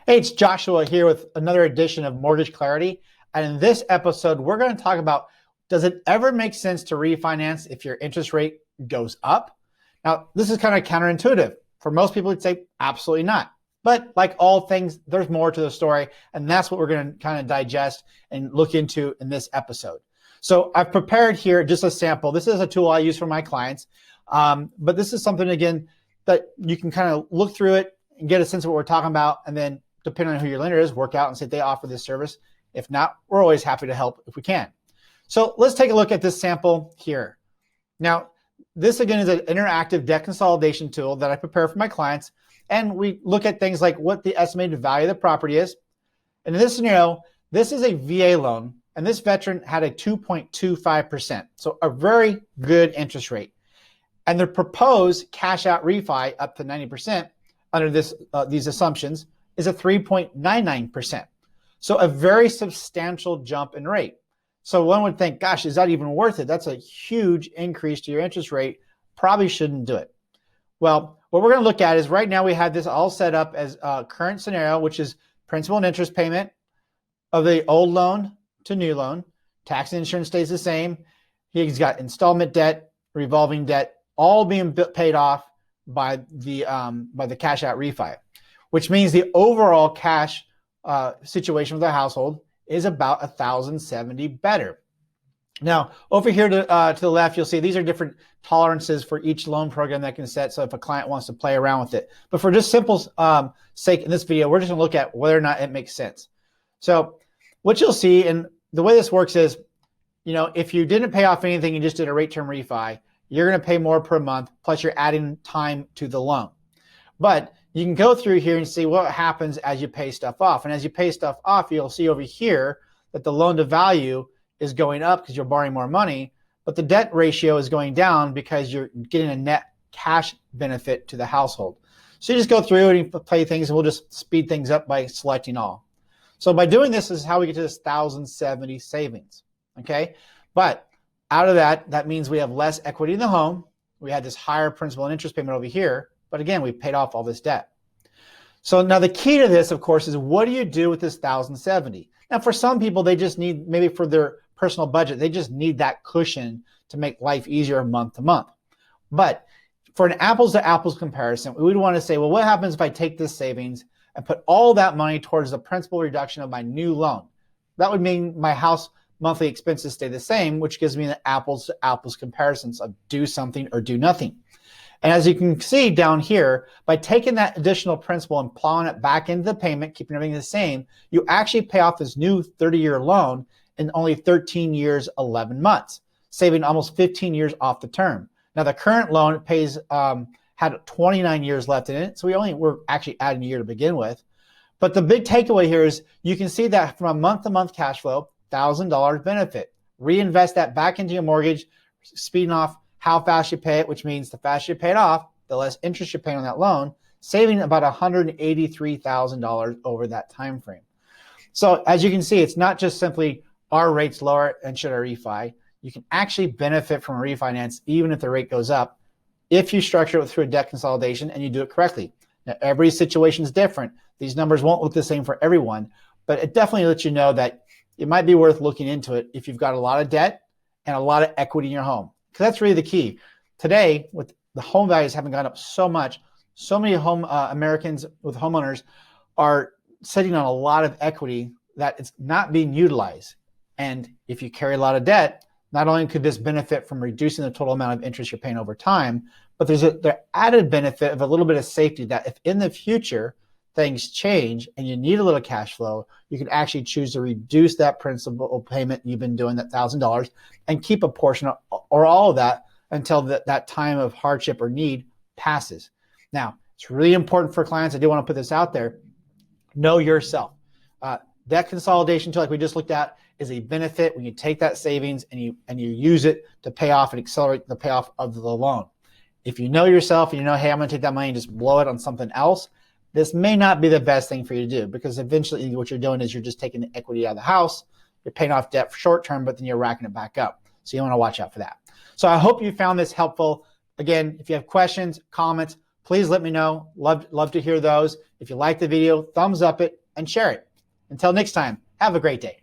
Hey, it's Joshua here with another edition of Mortgage Clarity. And in this episode, we're going to talk about, does it ever make sense to refinance if your interest rate goes up? Now, this is kind of counterintuitive. For most people, it'd say absolutely not. But like all things, there's more to the story. And that's what we're going to kind of digest and look into in this episode. So I've prepared here just a sample. This is a tool I use for my clients. But this is something, again, that you can kind of look through it and get a sense of what we're talking about. And then depending on who your lender is, work out and see if they offer this service. If not, we're always happy to help if we can. So let's take a look at this sample here. Now, this again is an interactive debt consolidation tool that I prepare for my clients. And we look at things like what the estimated value of the property is. And in this scenario, this is a VA loan, and this veteran had a 2.25%. So a very good interest rate. And the proposed cash out refi up to 90% under these assumptions is a 3.99%. So a very substantial jump in rate. So one would think, gosh, is that even worth it? That's a huge increase to your interest rate. Probably shouldn't do it. Well, what we're going to look at is right now we have this all set up as a current scenario, which is principal and interest payment of the old loan to new loan. Tax and insurance stays the same. He's got installment debt, revolving debt, all being paid off by the cash out refi, which means the overall cash situation of the household is about $1,070 better. Now, over here to the left, you'll see these are different tolerances for each loan program that can set. So if a client wants to play around with it, but for just simple sake in this video, we're just gonna look at whether or not it makes sense. So what you'll see, and the way this works is, if you didn't pay off anything, you just did a rate term refi, you're gonna pay more per month, plus you're adding time to the loan. But you can go through here and see what happens as you pay stuff off. And as you pay stuff off, you'll see over here that the loan to value is going up because you're borrowing more money, but the debt ratio is going down because you're getting a net cash benefit to the household. So you just go through and you play things, and we'll just speed things up by selecting all. So by doing this is how we get to this 1,070 savings, okay? But out of that, that means we have less equity in the home. We had this higher principal and interest payment over here, but again, we paid off all this debt. So now the key to this, of course, is what do you do with this 1,070? Now, for some people, they just need, maybe for their personal budget, they just need that cushion to make life easier month to month. But for an apples to apples comparison, we would want to say, well, what happens if I take this savings and put all that money towards the principal reduction of my new loan? That would mean my house monthly expenses stay the same, which gives me the apples to apples comparisons of do something or do nothing. And as you can see down here, by taking that additional principal and plowing it back into the payment, keeping everything the same, you actually pay off this new 30-year loan in only 13 years, 11 months, saving almost 15 years off the term. Now the current loan pays had 29 years left in it, so we're actually adding a year to begin with. But the big takeaway here is you can see that from a month-to-month cash flow, $1,000 benefit. Reinvest that back into your mortgage, speeding off how fast you pay it, which means the faster you pay it off, the less interest you're paying on that loan, saving about $183,000 over that time frame. So as you can see, it's not just simply our rates lower and should I refi. You can actually benefit from a refinance even if the rate goes up if you structure it through a debt consolidation and you do it correctly. Now, every situation is different. These numbers won't look the same for everyone, but it definitely lets you know that it might be worth looking into it if you've got a lot of debt and a lot of equity in your home. Because that's really the key. Today, with the home values having gone up so much, so many Americans with homeowners are sitting on a lot of equity that it's not being utilized. And if you carry a lot of debt, not only could this benefit from reducing the total amount of interest you're paying over time, but there's the added benefit of a little bit of safety that if in the future things change and you need a little cash flow, you can actually choose to reduce that principal payment you've been doing, that $1,000, and keep a portion or all of that until that time of hardship or need passes. Now, it's really important for clients, I do want to put this out there, know yourself. Debt consolidation tool, like we just looked at, is a benefit when you take that savings and you use it to pay off and accelerate the payoff of the loan. If you know yourself and you know, hey, I'm going to take that money and just blow it on something else, this may not be the best thing for you to do, because eventually what you're doing is you're just taking the equity out of the house, you're paying off debt for short term, but then you're racking it back up. So you want to watch out for that. So I hope you found this helpful. Again, if you have questions, comments, please let me know. Love to hear those. If you like the video, thumbs up it and share it. Until next time, have a great day.